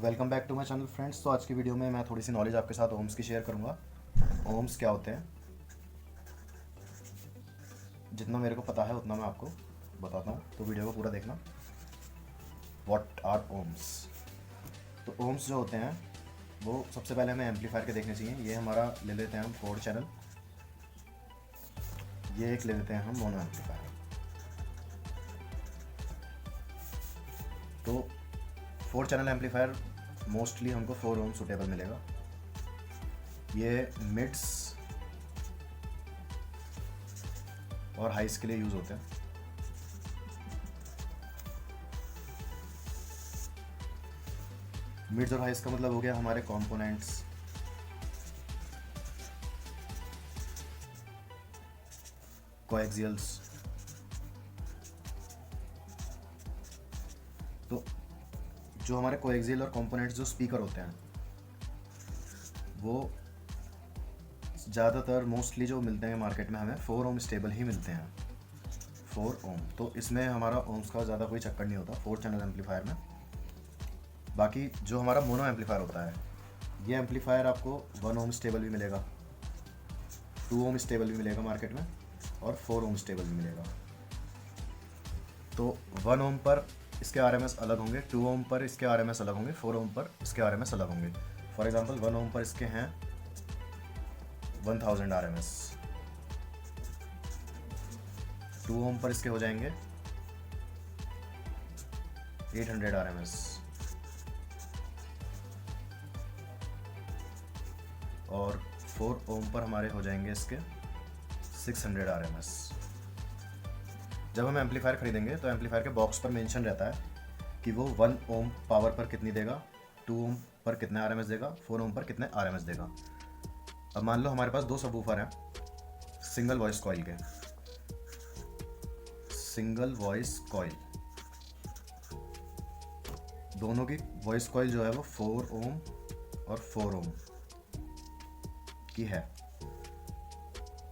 Welcome back to my channel friends. तो आज की वीडियो में मैं थोड़ी सी नॉलेज आपके साथ ओम्स की शेयर करूंगा। ओम्स क्या होते हैं, जितना मेरे को पता है उतना मैं आपको बताता हूँ, तो वीडियो को पूरा देखना। What are ohms? तो ओम्स जो होते हैं वो सबसे पहले हमें एम्पलीफायर के देखने चाहिए। ये हमारा ले लेते हैं हम 4 चैनल, ये एक ले लेते हैं हम मोनो एम्पलीफायर। तो 4 चैनल एम्पलीफायर मोस्टली हमको 4 ओम सूटेबल मिलेगा। ये मिड्स और हाइस के लिए यूज़ होते हैं। मिड्स और हाइस का मतलब हो गया हमारे कंपोनेंट्स, कोएक्सियल्स। तो जो हमारे कोएक्सियल और कंपोनेंट्स जो स्पीकर होते हैं वो ज़्यादातर मोस्टली जो मिलते हैं मार्केट में हमें 4 ओम स्टेबल ही मिलते हैं। 4 ओम, तो इसमें हमारा ओम्स का ज़्यादा कोई चक्कर नहीं होता 4 चैनल एम्पलीफायर में। बाकी जो हमारा मोनो एम्पलीफायर होता है, ये एम्पलीफायर आपको 1 ओम स्टेबल भी मिलेगा, 2 ओम स्टेबल भी मिलेगा मार्केट में, और 4 ओम स्टेबल भी मिलेगा। तो 1 ओम पर इसके आरएमएस अलग होंगे, 2 ओम पर इसके आरएमएस अलग होंगे, 4 ओम पर इसके आरएमएस अलग होंगे। फॉर एग्जांपल 1 ओम पर इसके हैं 1000 आरएमएस, 2 ओम पर इसके हो जाएंगे 800 आरएमएस, और 4 ओम पर हमारे हो जाएंगे इसके 600 आरएमएस। जब हम एम्पलीफायर खरीदेंगे तो एम्पलीफायर के बॉक्स पर मेंशन रहता है कि वो 1 ओम पावर पर कितनी देगा, 2 ओम पर कितने आरएमएस देगा, 4 ओम पर कितने आरएमएस देगा। अब मान लो हमारे पास 2 सबवूफर हैं सिंगल वॉइस कॉइल के, सिंगल वॉइस कॉइल, दोनों की वॉइस कॉइल जो है वो 4 ओम और 4 ओम की है,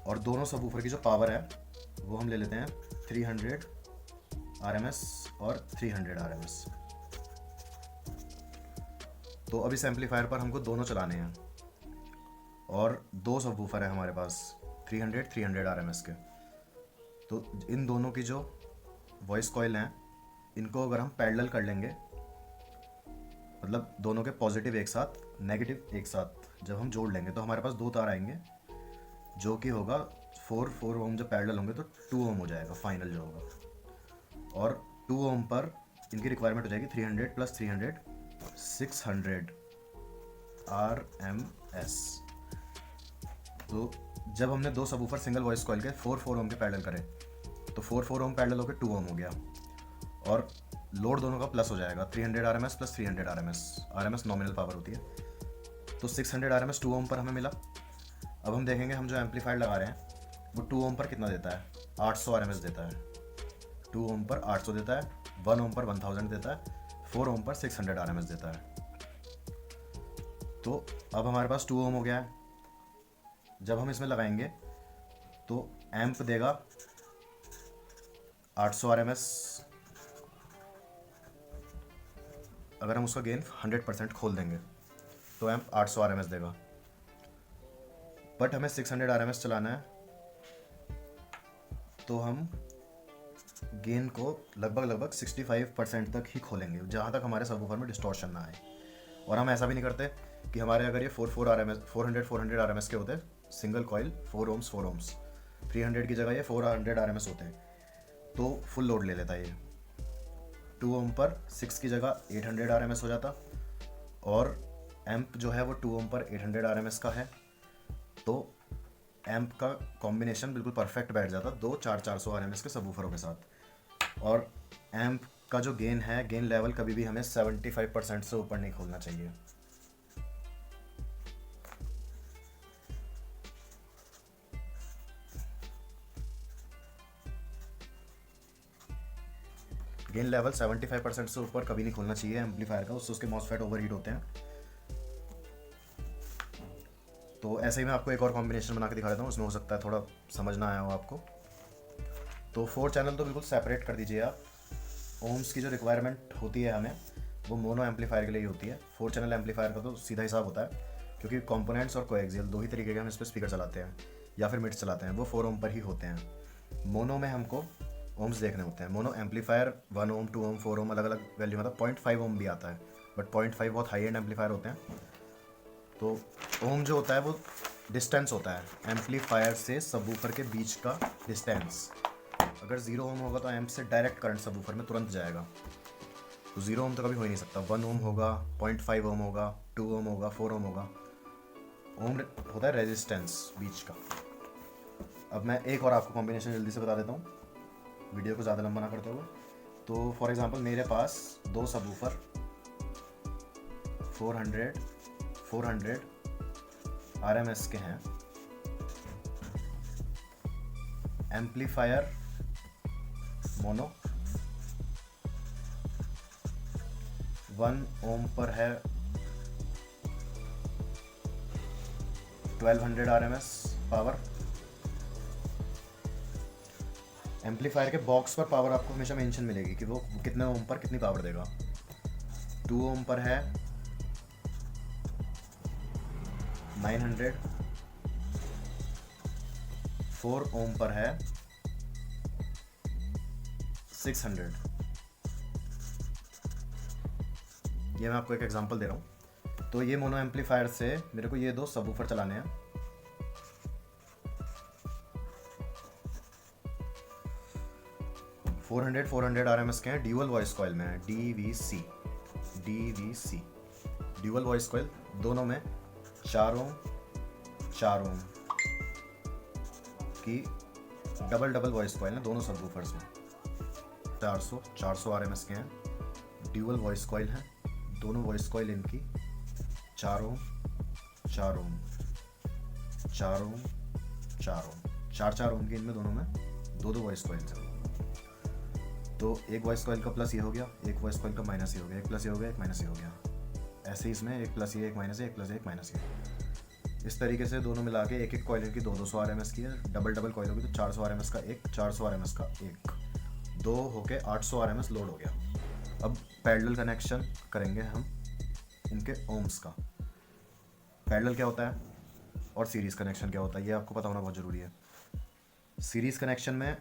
और दोनों सबवूफर की जो पावर है वो हम ले लेते हैं 300 आरएमएस और 300 आरएमएस। तो अब इस एम्पलीफायर पर हमको दोनों चलाने हैं, और 2 सबवूफर है हमारे पास 300 आरएमएस के। तो इन दोनों की जो वॉइस कॉइल हैं, इनको अगर हम पैरेलल कर लेंगे, मतलब दोनों के पॉजिटिव एक साथ, नेगेटिव एक साथ जब हम जोड़ लेंगे, तो हमारे पास 2 तार आएंगे, जो कि होगा 4 ओम। जब पैरेलल होंगे तो 2 ओम हो जाएगा फाइनल जो होगा, और 2 ओम पर इनकी रिक्वायरमेंट हो जाएगी 300 प्लस 300 600 आरएमएस। तो जब हमने 2 सबवूफर सिंगल वॉइस कॉइल के 4 ओम के पैरेलल करे, तो 4 ओम पैरेलल होकर 2 ओम हो गया, और लोड दोनों का प्लस हो जाएगा 300 RMS plus 300 RMS. RMS nominal power होती है, तो 600 आरएमएस 2 ओम पर हमें मिला। अब हम देखेंगे हम जो एम्पलीफायर लगा रहे हैं वो 2 ओम पर कितना देता है, 800 आरएमएस देता है। 2 ओम पर 800 देता है, 1 ओम पर 1000 देता है, 4 ओम पर 600 आरएमएस देता है। तो अब हमारे पास 2 ओम हो गया है। जब हम इसमें लगाएंगे तो एम्प देगा 800 आरएमएस। अगर हम उसका गेन 100% खोल देंगे तो एम्प 800 आरएमएस देगा, बट हमें 600 आरएमएस चलाना है, तो हम गेन को लगभग 65% तक ही खोलेंगे, जहाँ तक हमारे सबवूफर में डिस्टॉर्शन ना आए। और हम ऐसा भी नहीं करते कि हमारे अगर ये 400 आरएमएस के होते सिंगल कॉइल 4 ओम्स 300 की जगह ये 400 आरएमएस होते हैं, तो फुल लोड ले लेता है ये। 2 ओम पर 6 की जगह 800 आरएमएस हो जाता, और एम्प जो है वो 2 ओम पर 800 आरएमएस का है, तो एम्प का कॉम्बिनेशन बिल्कुल परफेक्ट बैठ जाता 2 400 आरएमएस के सबवूफरों के साथ। और एम्प का जो गेन है, गेन लेवल कभी भी हमें 75% से ऊपर नहीं खोलना चाहिए। गेन लेवल 75% से ऊपर कभी नहीं खोलना चाहिए एम्पलीफायर का, उससे उसके मॉसफेट ओवरहीट होते हैं। तो ऐसे ही मैं आपको एक और कॉम्बिनेशन बना के दिखा देता हूँ, उसमें हो सकता है थोड़ा समझ ना आया हो आपको। तो 4 चैनल तो बिल्कुल सेपरेट कर दीजिए आप। ओम्स की जो रिक्वायरमेंट होती है हमें, वो मोनो एम्पलीफायर के लिए ही होती है। 4 चैनल एम्पलीफायर का तो सीधा हिसाब होता है, क्योंकि कंपोनेंट्स और कोएक्सियल दो ही तरीके के हम इस पर स्पीकर चलाते हैं या फिर मिड्स चलाते हैं, वो 4 ओम पर ही होते हैं। मोनो में हमको ओम्स देखने होते हैं। मोनो एम्पलीफायर 1 ओम 2 ओम 4 ओम अलग अलग वैल्यू, मतलब 0.5 ओम भी आता है, बट 0.5 बहुत हाई एंड एम्पलीफायर होते हैं। तो ओम जो होता है वो डिस्टेंस होता है एम्पलीफायर से सबवूफर के बीच का डिस्टेंस। अगर 0 ओम होगा तो एम्प से डायरेक्ट करंट सबवूफर में तुरंत जाएगा, तो 0 ओम तो कभी हो ही नहीं सकता। 1 ओम होगा, 0.5 ओम होगा, 2 ओम होगा, 4 ओम होगा। ओम होता है रेजिस्टेंस बीच का। अब मैं एक और आपको कॉम्बिनेशन जल्दी से बता देता हूँ, वीडियो को ज़्यादा लंबा ना करते हुए। तो फॉर एग्जांपल मेरे पास दो सबवूफर 400 RMS के हैं। एम्पलीफायर मोनो 1 ओम पर है 1200 RMS पावर। एम्पलीफायर के बॉक्स पर पावर आपको हमेशा मेंशन मिलेगी कि वो कितने ओम पर कितनी पावर देगा। 2 ओम पर है 900, 4 ओम पर है 600। ये मैं आपको एक एग्जांपल दे रहा हूँ। तो ये मोनो एम्पलीफायर से मेरे को ये दो सबवूफर चलाने हैं। फोर हंड्रेड RMS के हैं, ड्यूअल वॉइस कॉइल में है, DVC ड्यूअल वॉइस कॉइल। दोनों में 4 ओम की डबल वॉइस कॉइल है दोनों सबवूफर्स में। 400 RMS के हैं, ड्यूअल वॉइस कॉइल हैं, दोनों वॉइस कॉइल इनकी 4 ओम 4 ओम की इनमें दोनों में दो वॉइस कॉइल्स हैं। तो एक वॉइस कॉइल का प्लस ये हो गया, एक वॉइस कॉइल का माइनस ये हो गया, एक प्लस ये हो गया, एक माइनस ये हो गया। ऐसे ही इसमें एक प्लस ये, एक माइनस ये, एक प्लस ये, एक माइनस ये। इस तरीके से दोनों मिला के एक कॉइल की 200 RMS की है। डबल कॉइल होगी तो 400 RMS का एक, 400 RMS का एक, दो होके 800 RMS लोड हो गया। अब पैरेलल कनेक्शन करेंगे हम इनके ओम्स का। पैरेलल क्या होता है और सीरीज़ कनेक्शन क्या होता है, ये आपको पता होना बहुत ज़रूरी है। सीरीज़ कनेक्शन में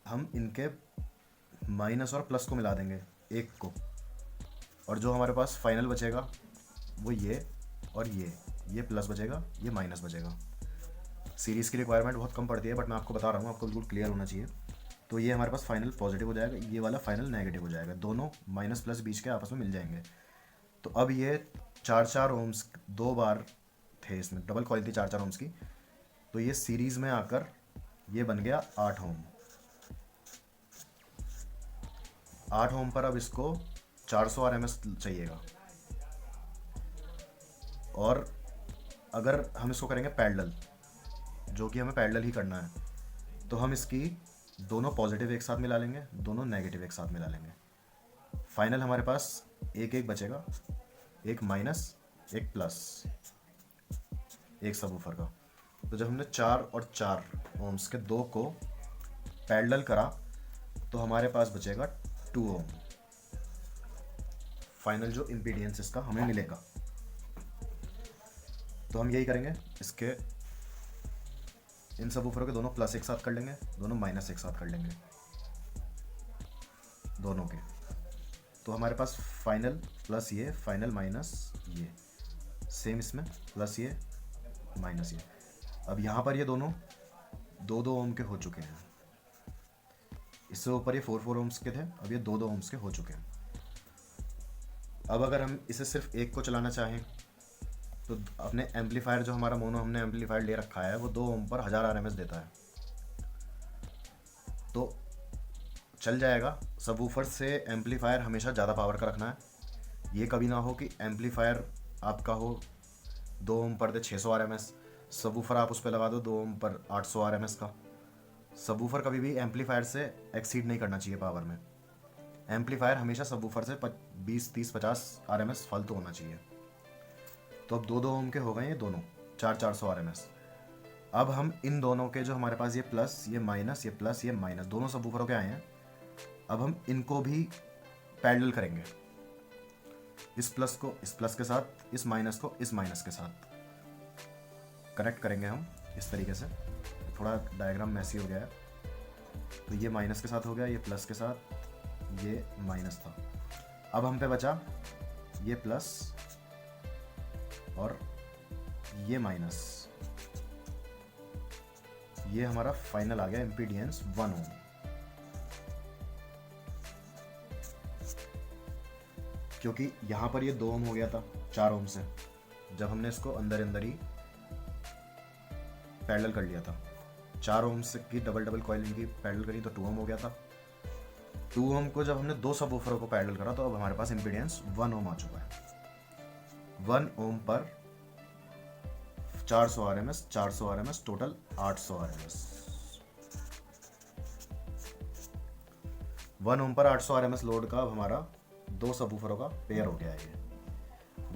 हम इनके माइनस और प्लस को मिला देंगे एक को, और जो हमारे पास फाइनल बचेगा वो ये और ये प्लस बचेगा, ये माइनस बचेगा। सीरीज़ की रिक्वायरमेंट बहुत कम पड़ती है, बट मैं आपको बता रहा हूँ, आपको बिल्कुल क्लियर होना चाहिए। तो ये हमारे पास फाइनल पॉजिटिव हो जाएगा, ये वाला फाइनल नेगेटिव हो जाएगा, दोनों माइनस प्लस बीच के आपस में मिल जाएंगे। तो अब ये 4 ओम्स 2 बार थे इसमें, डबल कॉइल थी 4 ओम्स की, तो ये सीरीज़ में आकर ये बन गया 8 ओम। 8 ओम पर अब इसको 400 RMS चाहिएगा। और अगर हम इसको करेंगे पैरेलल, जो कि हमें पैरेलल ही करना है, तो हम इसकी दोनों पॉजिटिव एक साथ मिला लेंगे, दोनों नेगेटिव एक साथ मिला लेंगे। फाइनल हमारे पास एक बचेगा, एक माइनस एक प्लस, एक सबवूफर का। तो जब हमने 4 और 4 ओम्स के दो को पैरेलल करा तो हमारे पास बचेगा 2 ओम। फाइनल जो इम्पीडियंस इसका हमें मिलेगा। तो हम यही करेंगे, इसके इन सबवूफरों के दोनों प्लस एक साथ कर लेंगे, दोनों माइनस एक साथ कर लेंगे दोनों के। तो हमारे पास फाइनल प्लस ये, फाइनल माइनस ये, सेम इसमें प्लस ये माइनस ये। अब यहाँ पर ये दोनों 2 ओम के हो चुके हैं। इससे ऊपर ये 4 ओम्स के थे, अब ये 2 ओम्स के हो चुके हैं। अब अगर हम इसे सिर्फ एक को चलाना चाहें तो अपने एम्पलीफायर, जो हमारा मोनो हमने एम्पलीफायर ले रखा है, वो 2 ओम पर 1000 RMS देता है, तो चल जाएगा। सबवूफर से एम्पलीफायर हमेशा ज़्यादा पावर का रखना है। ये कभी ना हो कि एम्पलीफायर आपका हो 2 ओम पर दे 600 RMS, सबवूफर आप उस पर लगा दो 2 ओम पर 800 RMS का। सबवूफर कभी भी एम्पलीफायर से एक्सीड नहीं करना चाहिए पावर में। एम्पलीफायर हमेशा सबवूफर से 20, 30, 50 RMS फालतू होना चाहिए। तो अब 2 ओम के हो गए ये दोनों 400 RMS। अब हम इन दोनों के, जो हमारे पास ये प्लस ये माइनस, ये प्लस ये माइनस, दोनों सबवूफरों के आए हैं, अब हम इनको भी पैरेलल करेंगे। इस प्लस को इस प्लस के साथ, इस माइनस को इस माइनस के साथ कनेक्ट करेंगे हम इस तरीके से। थोड़ा डायग्राम मैसी हो गया है। तो ये माइनस के साथ हो गया, ये प्लस के साथ, ये माइनस था। अब हम पे बचा ये प्लस और ये माइनस। ये हमारा फाइनल आ गया इम्पीडियंस 1 ओम। क्योंकि यहाँ पर ये 2 ओम हो गया था 4 ओम से, जब हमने इसको अंदर अंदर ही पैरेलल कर लिया था। 4 ओम से की डबल कॉइल इनकी पैरेलल करी तो 2 ओम हो गया था। 2 ओम को जब हमने 2 सबवूफरों को पैरेलल करा तो अब हमारे पास इम्पीडेंस 1 ओम आ चुका है। 1 ओम पर 400 RMS, 400 RMS, टोटल 800 RMS। 1 ओम पर 800 RMS लोड का अब हमारा 2 सबवूफरों का पेयर हो गया है। ये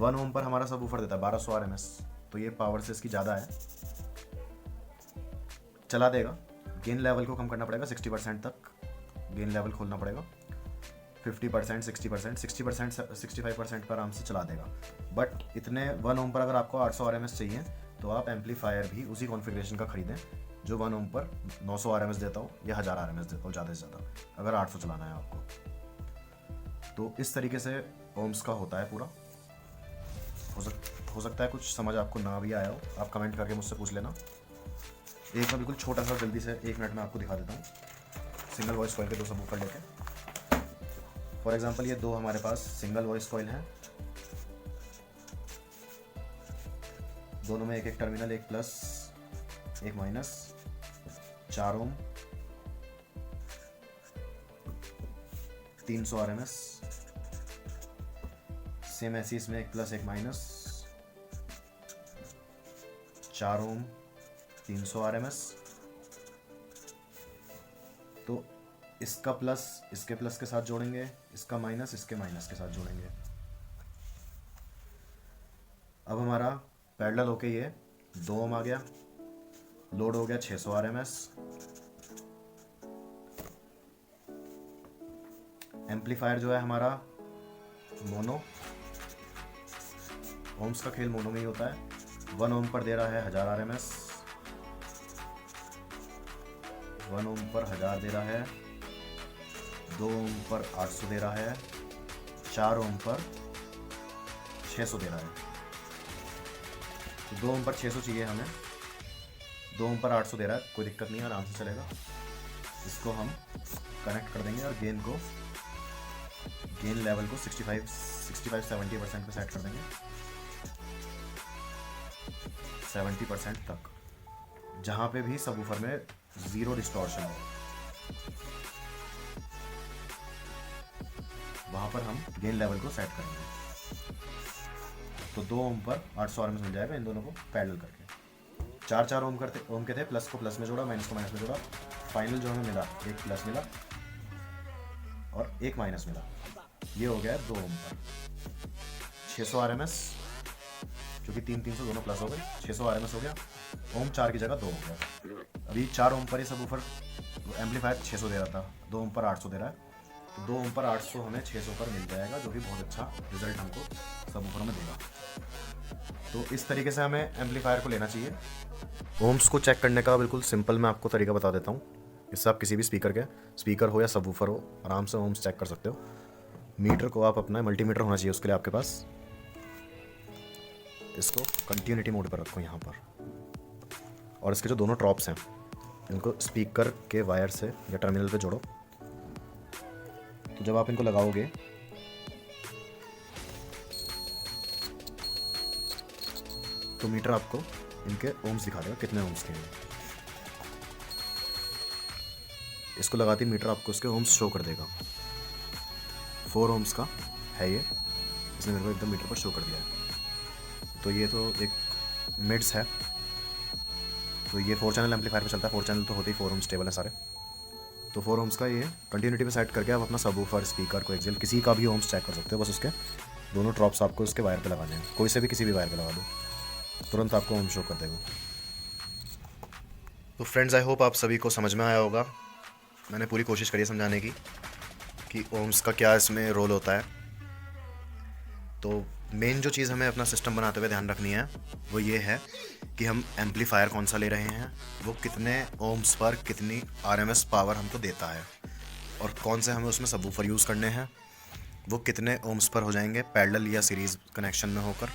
1 ओम पर हमारा सबवूफर देता है 1200 RMS, तो ये पावर से इसकी ज़्यादा है, चला देगा। गेन लेवल को कम करना पड़ेगा 60% तक, गेन लेवल खोलना पड़ेगा। 50%, 60%, 60%, 65% पर आराम से चला देगा। बट इतने 1 ओम पर अगर आपको 800 RMS चाहिए तो आप एम्पलीफायर भी उसी कॉन्फ़िगरेशन का खरीदें जो 1 ओम पर 900 RMS देता हो या 1000 RMS देता हो ज़्यादा से ज़्यादा, अगर 800 चलाना है आपको। तो इस तरीके से ओम्स का होता है पूरा। हो सकता है कुछ समझ आपको ना भी आया हो, आप कमेंट करके मुझसे पूछ लेना। एक मैं बिल्कुल छोटा सा जल्दी से 1 मिनट में आपको दिखा देता हूँ। सिंगल वॉइस कॉइल के 2 सबवूफर लेके, फॉर एग्जांपल ये 2 हमारे पास सिंगल वॉइस कॉइल हैं, दोनों में एक एक टर्मिनल, एक प्लस एक माइनस, 4 ओम, 300 RMS। सेम ऐसी इसमें एक प्लस एक माइनस, 4 ओम, 300 RMS। तो इसका प्लस इसके प्लस के साथ जोड़ेंगे, इसका माइनस इसके माइनस के साथ जोड़ेंगे। अब हमारा पैरेलल होके ये 2 ओम आ गया, लोड हो गया 600 RMS। एम्पलीफायर जो है हमारा मोनो, ओम्स का खेल मोनो में ही होता है। 1 ओम पर दे रहा है 1000 RMS, 1 ओम पर 1000 दे रहा है, 2 ओम पर 800 दे रहा है, 4 ओम पर 600 दे रहा है। तो 2 ओम पर 600 चाहिए हमें, 2 ओम पर 800 दे रहा है, कोई दिक्कत नहीं है, आराम से चलेगा। इसको हम कनेक्ट कर देंगे और गेन लेवल को 65-70% पे सेट कर देंगे, 70% तक, जहाँ पे भी सबवूफर में 0 डिस्टॉर्शन हो, वहाँ पर हम गेन लेवल को सेट करेंगे। तो 2 ओम पर 800 RMS मिल जाएगा इन दोनों को पैरेलल करके। 4 ओम के थे, प्लस को प्लस में जोड़ा, माइनस को माइनस में जोड़ा, फाइनल जो हमें मिला एक प्लस मिला और एक माइनस मिला। ये हो गया 2 ओम पर 600 RMS, क्योंकि 300 दोनों प्लस हो गए, 600 RMS हो गया। ओम 4 की जगह 2 हो गया। अभी 4 ओम पर ये सबवूफर एम्पलीफायर 600 दे रहा था, 2 ओम पर 800 दे रहा है, तो 2 ओम पर 800 हमें 600 पर मिल जाएगा, जो कि बहुत अच्छा रिजल्ट हमको सबवूफर में देगा। तो इस तरीके से हमें एम्पलीफायर को लेना चाहिए। ओम्स को चेक करने का बिल्कुल सिंपल मैं आपको तरीका बता देता हूँ। इससे आप किसी भी स्पीकर हो या सबवूफर हो, आराम से ओम्स चेक कर सकते हो। मीटर को आप अपना मल्टीमीटर होना चाहिए उसके लिए आपके पास। इसको कंटिन्यूटी मोड पर रखो यहाँ पर, और इसके जो दोनों ट्रॉप्स हैं इनको स्पीकर के वायर से या टर्मिनल पे जोड़ो। तो जब आप इनको लगाओगे तो मीटर आपको इनके ओम्स दिखा देगा, कितने ओम्स के हैं। इसको लगाते ही मीटर आपको उसके ओम्स शो कर देगा। 4 ओम्स का है ये, इसने मेरे को एकदम मीटर पर शो कर दिया है। तो ये तो एक मिड्स है, तो ये 4 चैनल एम्पलीफायर पे चलता है। 4 चैनल तो होते ही 4 ओम्स स्टेबल है सारे। तो 4 ओम्स का ये कंटिन्यूटी पे सेट करके आप अपना सबवूफर, स्पीकर को, एक्सेल किसी का भी ओम्स चेक कर सकते हो। बस उसके दोनों ड्रॉप्स आपको उसके वायर पे लगाने हैं, कोई से भी किसी भी वायर पे लगा दो, तुरंत आपको ओम शो कर देगा। तो फ्रेंड्स, आई होप आप सभी को समझ में आया होगा। मैंने पूरी कोशिश करी है समझाने की कि ओम्स का क्या इसमें रोल होता है। तो मेन जो चीज़ हमें अपना सिस्टम बनाते हुए ध्यान रखनी है वो ये है कि हम एम्पलीफायर कौन सा ले रहे हैं, वो कितने ओम्स पर कितनी आरएमएस पावर हमको देता है, और कौन से हमें उसमें सबवूफर यूज़ करने हैं, वो कितने ओम्स पर हो जाएंगे पैरेलल या सीरीज़ कनेक्शन में होकर,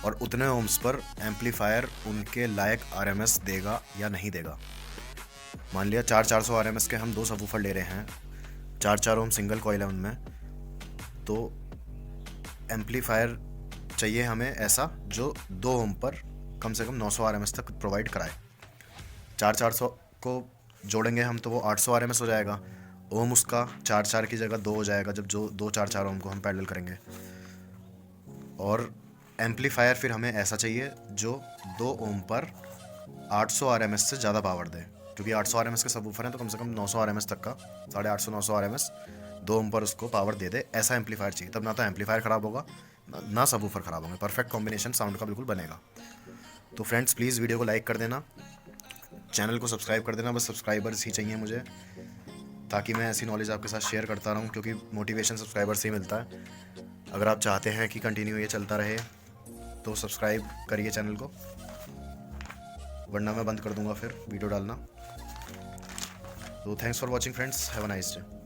और उतने ओम्स पर एम्पलीफायर उनके लायक आरएमएस देगा या नहीं देगा। मान लिया 400 आरएमएस के हम 2 सबवूफर ले रहे हैं, 4 ओम सिंगल कॉइल है उनमें, तो एम्पलीफायर चाहिए हमें ऐसा जो 2 ओम पर कम से कम 900 आरएमएस तक प्रोवाइड कराए। 400 को जोड़ेंगे हम तो वो 800 आरएमएस हो जाएगा। ओम उसका 4 की जगह 2 हो जाएगा जब जो 2 ओम को हम पैरेलल करेंगे। और एम्पलीफायर फिर हमें ऐसा चाहिए जो 2 ओम पर 800 आरएमएस से ज़्यादा पावर दे, क्योंकि 800 आरएमएस के सबवूफर हैं तो कम से कम 900 आरएमएस तक का, 850-900 आरएमएस 2 ओम पर उसको पावर दे दे, ऐसा एम्पलीफायर चाहिए। तब ना तो एम्पलीफायर ख़राब होगा ना सबवूफर ख़राब होंगे, परफेक्ट कॉम्बिनेशन साउंड का बिल्कुल बनेगा। तो फ्रेंड्स प्लीज़ वीडियो को लाइक कर देना, चैनल को सब्सक्राइब कर देना, बस सब्सक्राइबर्स ही चाहिए मुझे, ताकि मैं ऐसी नॉलेज आपके साथ शेयर करता रहूं, क्योंकि मोटिवेशन सब्सक्राइबर से ही मिलता है। अगर आप चाहते हैं कि कंटिन्यू ये चलता रहे तो सब्सक्राइब करिए चैनल को, वरना मैं बंद कर दूंगा फिर वीडियो डालना। तो thanks for watching friends, have a nice day.